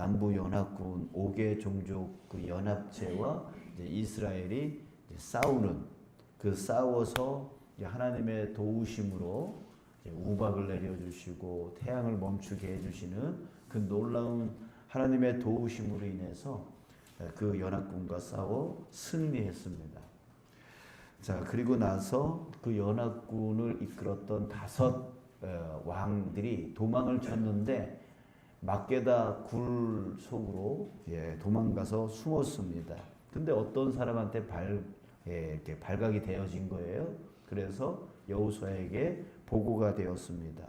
남부 연합군 5개 종족 그 연합체와 이제 이스라엘이 이제 싸우는 그 싸워서 이제 하나님의 도우심으로 이제 우박을 내려주시고 태양을 멈추게 해주시는 그 놀라운 하나님의 도우심으로 인해서 그 연합군과 싸워 승리했습니다. 자, 그리고 나서 그 연합군을 이끌었던 5 왕들이 도망을 쳤는데 막게다 굴 속으로 도망가서 숨었습니다. 근데 어떤 사람한테 이렇게 발각이 되어진 거예요. 그래서 여호수아에게 보고가 되었습니다.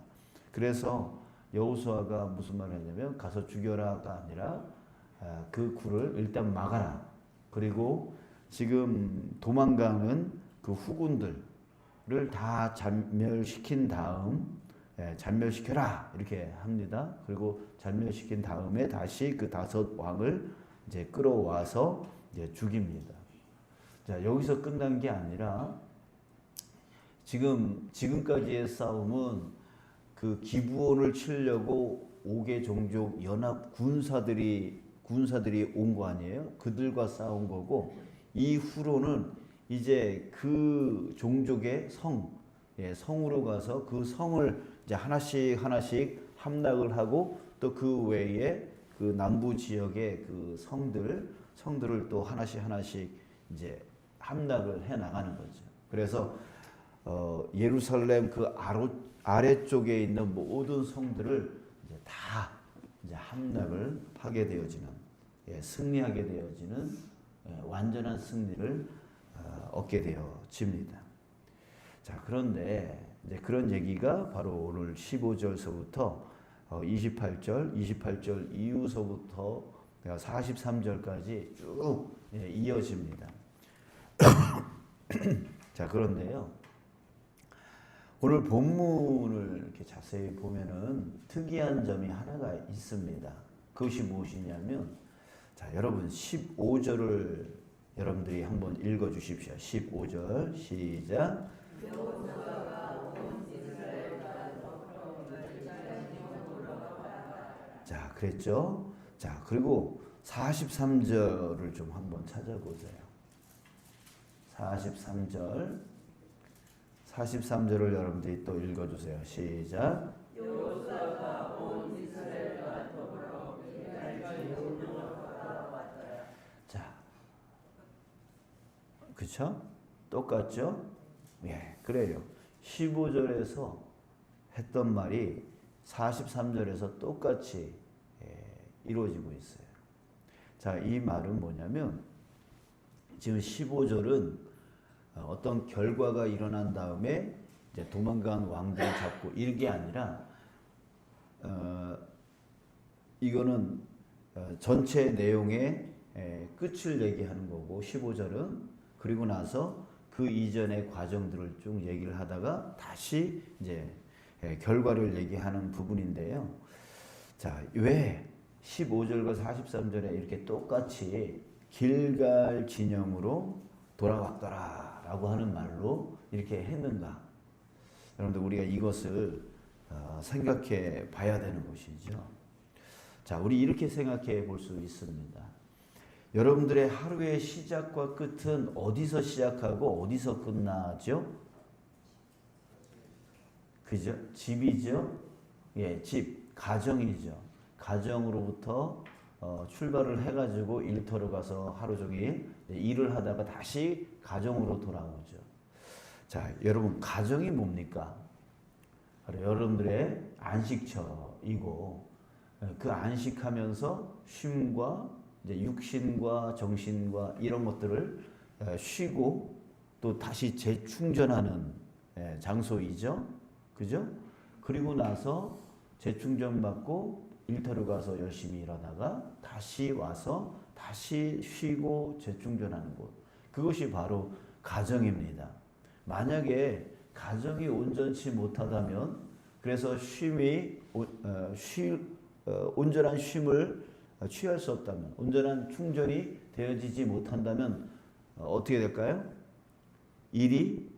그래서 여호수아가 무슨 말을 했냐면 가서 죽여라가 아니라 그 굴을 일단 막아라. 그리고 지금 도망가는 그 후군들을 다 잔멸시킨 다음 잔멸시켜라 이렇게 합니다. 그리고 잔멸시킨 다음에 다시 그 5 왕을 이제 끌어와서 이제 죽입니다. 자, 여기서 끝난 게 아니라 지금까지의 싸움은 그 기브온을 치려고 5개 종족 연합 군사들이 온 거 아니에요? 그들과 싸운 거고 이후로는 이제 그 종족의 성으로 가서 그 성을 이제 하나씩 함락을 하고 또 그 외에 그 남부 지역의 그 성들을 또 하나씩 이제 함락을 해 나가는 거죠. 그래서 예루살렘 그 아래쪽에 있는 모든 성들을 이제 다 이제 함락을 하게 되어지는 승리하게 되어지는 완전한 승리를 얻게 되어집니다. 자, 그런데 이제 그런 얘기가 바로 오늘 15절서부터 28절 이후서부터 43절까지 쭉 이어집니다. 자, 그런데요. 오늘 본문을 이렇게 자세히 보면은 특이한 점이 하나가 있습니다. 그것이 무엇이냐면, 자, 여러분 15절을 여러분들이 한번 읽어 주십시오. 15절 시작. 자, 그랬죠? 자, 그리고 43절을 좀 한번 찾아보세요. 43절을 여러분들이 또 읽어주세요. 시작. 여호수아가 온 이스라엘과 더불어 자, 그쵸? 똑같죠? 예, 그래요. 15절에서 했던 말이 43절에서 똑같이 이루어지고 있어요. 자, 이 말은 뭐냐면 지금 15절은 어떤 결과가 일어난 다음에 이제 도망간 왕들을 잡고 이게 아니라 이거는 전체 내용의 끝을 얘기하는 거고 15절은 그리고 나서 그 이전의 과정들을 쭉 얘기를 하다가 다시 이제 결과를 얘기하는 부분인데요. 자, 왜 15절과 43절에 이렇게 똑같이 길갈 진영으로 돌아왔더라 라고 하는 말로 이렇게 했는가? 여러분들 우리가 이것을 생각해 봐야 되는 것이죠. 자, 우리 이렇게 생각해 볼 수 있습니다. 여러분들의 하루의 시작과 끝은 어디서 시작하고 어디서 끝나죠? 그죠? 집이죠? 예, 집, 가정이죠. 가정으로부터 출발을 해가지고 일터로 가서 하루 종일 일을 하다가 다시 가정으로 돌아오죠. 자, 여러분 가정이 뭡니까? 바로 여러분들의 안식처이고 그 안식하면서 쉼과 이제 육신과 정신과 이런 것들을 쉬고 또 다시 재충전하는 장소이죠. 그죠? 그리고 나서 재충전 받고 일터로 가서 열심히 일하다가 다시 와서 다시 쉬고 재충전하는 곳. 그것이 바로 가정입니다. 만약에 가정이 온전치 못하다면 그래서 온전한 쉼을 취할 수 없다면 온전한 충전이 되어지지 못한다면 어떻게 될까요? 일이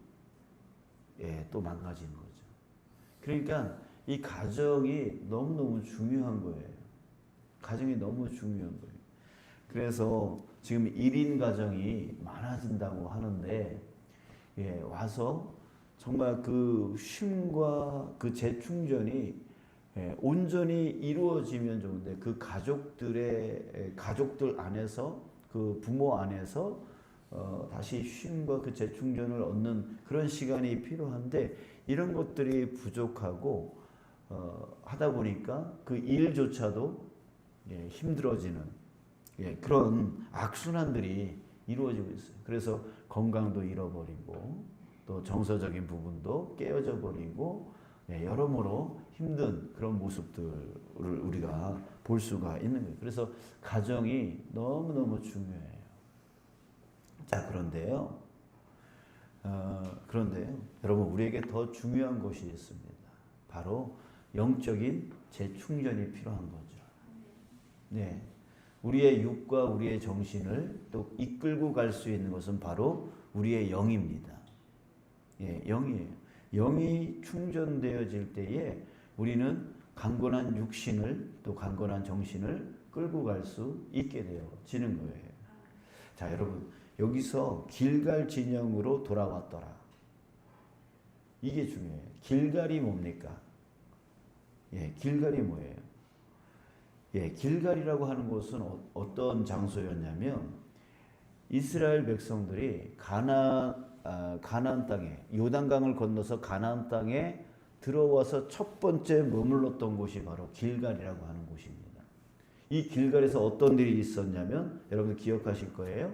또 망가지는 거죠. 그러니까 이 가정이 너무너무 중요한 거예요. 가정이 너무 중요한 거예요. 그래서 지금 1인 가정이 많아진다고 하는데 와서 정말 그 쉼과 그 재충전이 온전히 이루어지면 좋은데 그 가족들 안에서 그 부모 안에서 다시 쉼과 그 재충전을 얻는 그런 시간이 필요한데 이런 것들이 부족하고 하다 보니까 그 일조차도 힘들어지는 그런 악순환들이 이루어지고 있어요. 그래서 건강도 잃어버리고 또 정서적인 부분도 깨어져 버리고 여러모로 힘든 그런 모습들을 우리가 볼 수가 있는 거예요. 그래서 가정이 너무너무 중요해요. 자, 그런데요. 여러분 우리에게 더 중요한 것이 있습니다. 바로 영적인 재충전이 필요한 거죠. 네. 우리의 육과 우리의 정신을 또 이끌고 갈 수 있는 것은 바로 우리의 영입니다. 영이에요. 영이 충전되어질 때에 우리는 강건한 육신을 또 강건한 정신을 끌고 갈 수 있게 되어지는 거예요. 자, 여러분 여기서 길갈 진영으로 돌아왔더라. 이게 중요해요. 길갈이 뭡니까? 길갈이 뭐예요? 길갈이라고 하는 곳은 어떤 장소였냐면 이스라엘 백성들이 가나안 땅에 요단강을 건너서 가나안 땅에 들어와서 첫 번째 머물렀던 곳이 바로 길갈이라고 하는 곳입니다. 이 길갈에서 어떤 일이 있었냐면 여러분 기억하실 거예요.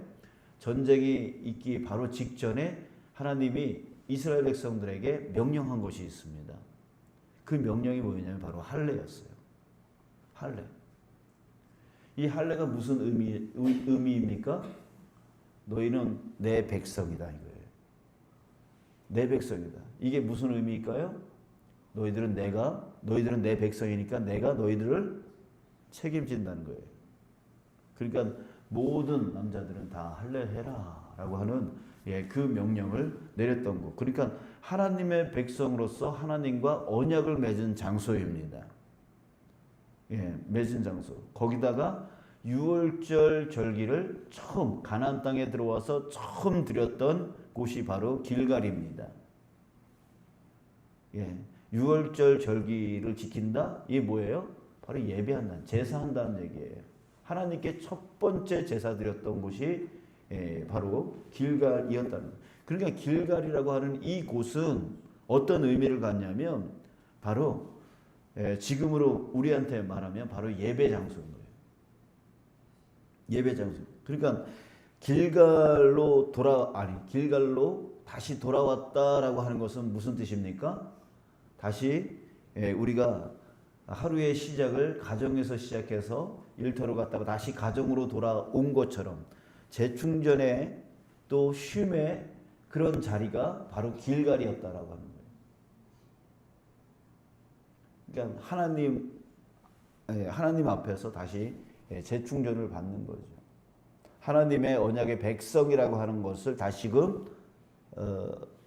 전쟁이 있기 바로 직전에 하나님이 이스라엘 백성들에게 명령한 것이 있습니다. 그 명령이 뭐였냐면 바로 할례였어요. 할례. 이 할례가 무슨 의미입니까? 너희는 내 백성이다 이거예요. 내 백성이다. 이게 무슨 의미일까요? 너희들은 내 백성이니까 내가 너희들을 책임진다는 거예요. 그러니까 모든 남자들은 다 할례해라 라고 하는 그 명령을 내렸던 거. 그러니까 하나님의 백성으로서 하나님과 언약을 맺은 장소입니다. 맺은 장소. 거기다가 유월절 절기를 처음 가나안 땅에 들어와서 처음 드렸던 곳이 바로 길갈입니다. 유월절 절기를 지킨다? 이게 뭐예요? 바로 예배한다, 제사한다는 얘기예요. 하나님께 첫 번째 제사 드렸던 곳이 바로 길갈이었다는 거예요. 그러니까 길갈이라고 하는 이 곳은 어떤 의미를 갖냐면 바로 지금으로 우리한테 말하면 바로 예배 장소인 거예요. 예배 장소. 그러니까 길갈로 다시 돌아왔다라고 하는 것은 무슨 뜻입니까? 다시 우리가 하루의 시작을 가정에서 시작해서 일터로 갔다가 다시 가정으로 돌아온 것처럼 재충전의 또 쉼의 그런 자리가 바로 길갈이었다라고 하는 거예요. 그러니까 하나님 앞에서 다시 재충전을 받는 거죠. 하나님의 언약의 백성이라고 하는 것을 다시금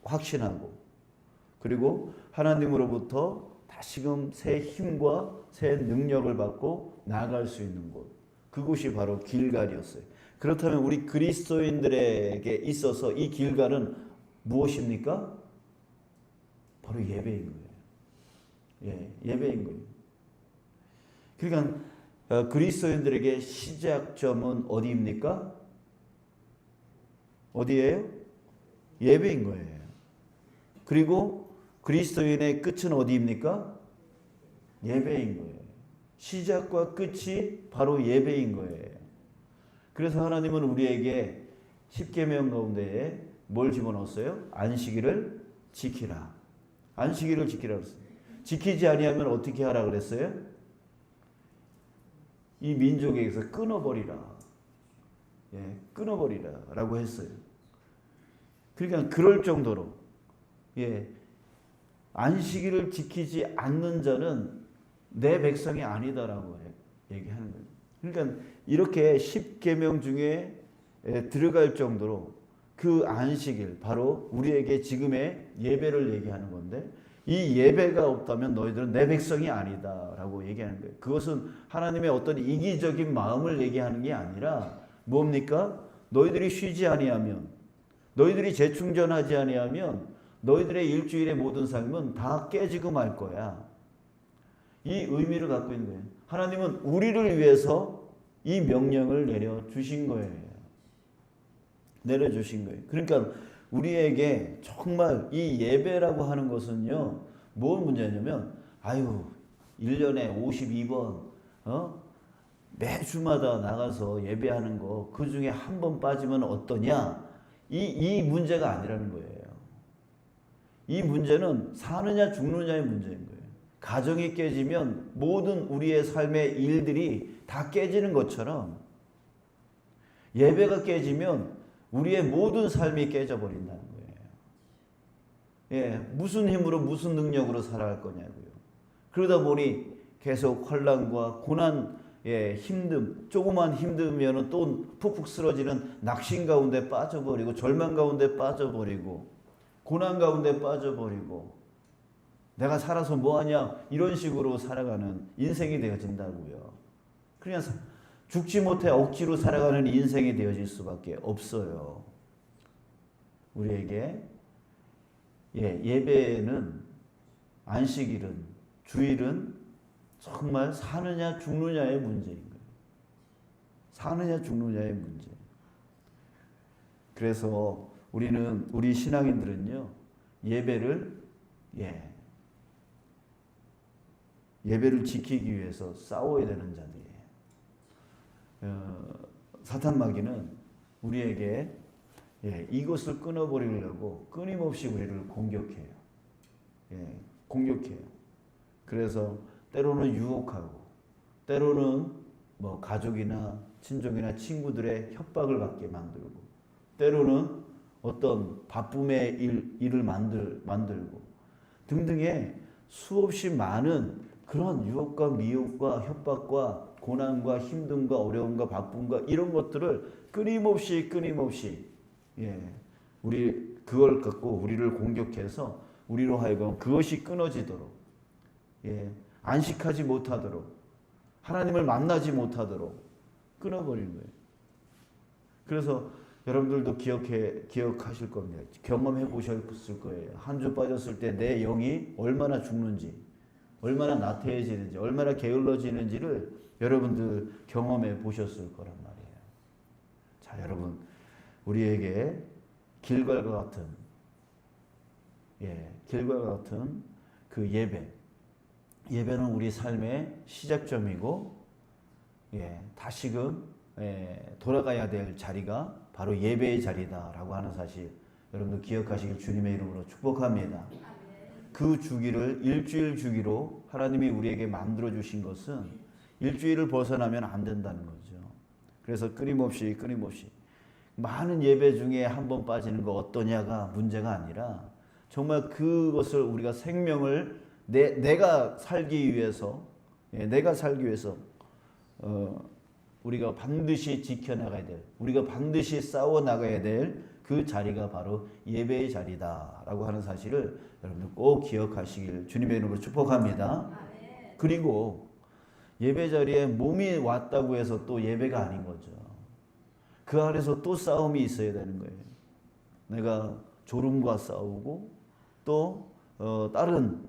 확신하고 그리고 하나님으로부터 다시금 새 힘과 새 능력을 받고 나아갈 수 있는 곳. 그곳이 바로 길갈이었어요. 그렇다면 우리 그리스도인들에게 있어서 이 길갈은 무엇입니까? 바로 예배인 거예요. 예배인 거예요. 그러니까 그리스도인들에게 시작점은 어디입니까? 어디예요? 예배인 거예요. 그리고 그리스도인의 끝은 어디입니까? 예배인 거예요. 시작과 끝이 바로 예배인 거예요. 그래서 하나님은 우리에게 십계명 가운데에 뭘 집어넣었어요? 안식일을 지키라. 안식일을 지키라 그랬어요. 지키지 아니하면 어떻게 하라 그랬어요? 이 민족에게서 끊어버리라. 끊어버리라라고 했어요. 그러니까 그럴 정도로 안식일을 지키지 않는 자는 내 백성이 아니다라고 얘기하는 거예요. 그러니까 이렇게 10계명 중에 들어갈 정도로 그 안식일, 바로 우리에게 지금의 예배를 얘기하는 건데 이 예배가 없다면 너희들은 내 백성이 아니다라고 얘기하는 거예요. 그것은 하나님의 어떤 이기적인 마음을 얘기하는 게 아니라 뭡니까? 너희들이 쉬지 아니하면, 너희들이 재충전하지 아니하면 너희들의 일주일의 모든 삶은 다 깨지고 말 거야. 이 의미를 갖고 있는 거예요. 하나님은 우리를 위해서 이 명령을 내려주신 거예요. 내려주신 거예요. 그러니까 우리에게 정말 이 예배라고 하는 것은요, 뭔 문제냐면, 1년에 52번, 매주마다 나가서 예배하는 거, 그 중에 한 번 빠지면 어떠냐? 이 문제가 아니라는 거예요. 이 문제는 사느냐 죽느냐의 문제인 거예요. 가정이 깨지면 모든 우리의 삶의 일들이 다 깨지는 것처럼 예배가 깨지면 우리의 모든 삶이 깨져버린다는 거예요. 예, 무슨 힘으로 무슨 능력으로 살아갈 거냐고요. 그러다 보니 계속 환난과 고난, 힘듦, 조그만 힘들면 또 푹푹 쓰러지는 낙심 가운데 빠져버리고 절망 가운데 빠져버리고 고난 가운데 빠져버리고 내가 살아서 뭐하냐 이런 식으로 살아가는 인생이 되어진다고요. 그냥 죽지 못해 억지로 살아가는 인생이 되어질 수밖에 없어요. 우리에게 예배는 안식일은 주일은 정말 사느냐 죽느냐의 문제인 거예요. 사느냐 죽느냐의 문제. 그래서 우리 신앙인들은요 예배를 지키기 위해서 싸워야 되는 자들이에요. 사탄 마귀는 우리에게 이것을 끊어버리려고 끊임없이 우리를 공격해요. 공격해요. 그래서 때로는 유혹하고, 때로는 뭐 가족이나 친족이나 친구들의 협박을 받게 만들고, 때로는 어떤 바쁨의 일을 만들고 등등의 수없이 많은 그런 유혹과 미혹과 협박과 고난과 힘듦과 어려움과 바쁨과 이런 것들을 끊임없이 우리 그걸 갖고 우리를 공격해서 우리로 하여금 그것이 끊어지도록 안식하지 못하도록 하나님을 만나지 못하도록 끊어버리는 거예요. 그래서 여러분들도 기억하실 겁니다. 경험해 보셨을 거예요. 한 주 빠졌을 때 내 영이 얼마나 죽는지, 얼마나 나태해지는지, 얼마나 게을러지는지를 여러분들 경험해 보셨을 거란 말이에요. 자, 여러분, 우리에게 길갈과 같은 그 예배는 우리 삶의 시작점이고, 다시금 돌아가야 될 자리가 바로 예배의 자리다라고 하는 사실 여러분들 기억하시길 주님의 이름으로 축복합니다. 그 주기를 일주일 주기로 하나님이 우리에게 만들어 주신 것은 일주일을 벗어나면 안 된다는 거죠. 그래서 끊임없이 많은 예배 중에 한 번 빠지는 거 어떠냐가 문제가 아니라 정말 그것을 우리가 생명을 내가 살기 위해서 우리가 반드시 지켜나가야 될, 우리가 반드시 싸워나가야 될 그 자리가 바로 예배의 자리다라고 하는 사실을 여러분들 꼭 기억하시길 주님의 이름으로 축복합니다. 그리고 예배 자리에 몸이 왔다고 해서 또 예배가 아닌 거죠. 그 안에서 또 싸움이 있어야 되는 거예요. 내가 졸음과 싸우고 또 다른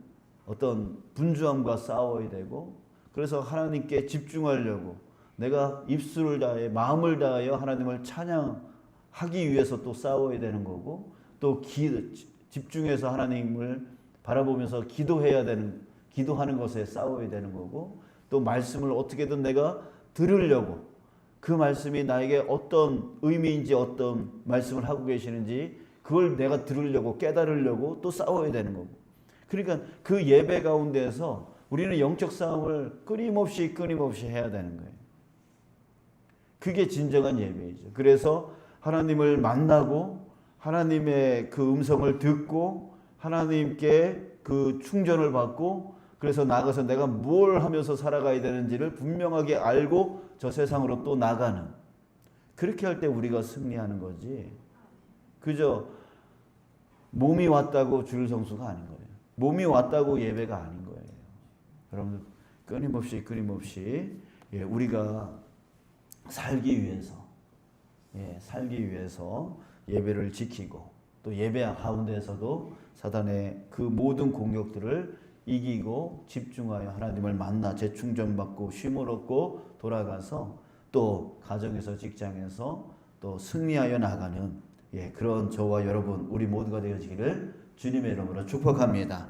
어떤 분주함과 싸워야 되고, 그래서 하나님께 집중하려고 내가 입술을 다해 마음을 다하여 하나님을 찬양하기 위해서 또 싸워야 되는 거고, 또 집중해서 하나님을 바라보면서 기도하는 것에 싸워야 되는 거고, 또 말씀을 어떻게든 내가 들으려고 그 말씀이 나에게 어떤 의미인지 어떤 말씀을 하고 계시는지 그걸 내가 들으려고 깨달으려고 또 싸워야 되는 거고. 그러니까 그 예배 가운데에서 우리는 영적 싸움을 끊임없이 해야 되는 거예요. 그게 진정한 예배이죠. 그래서 하나님을 만나고 하나님의 그 음성을 듣고 하나님께 그 충전을 받고, 그래서 나가서 내가 뭘 하면서 살아가야 되는지를 분명하게 알고 저 세상으로 또 나가는, 그렇게 할 때 우리가 승리하는 거지, 그저 몸이 왔다고 줄 성수가 아닌 거예요. 몸이 왔다고 예배가 아닌 거예요. 여러분 끊임없이 우리가 살기 위해서 예배를 지키고 또 예배 가운데에서도 사단의 그 모든 공격들을 이기고 집중하여 하나님을 만나 재충전받고 쉼을 얻고 돌아가서 또 가정에서 직장에서 또 승리하여 나가는 그런 저와 여러분 우리 모두가 되어지기를 주님의 이름으로 축복합니다.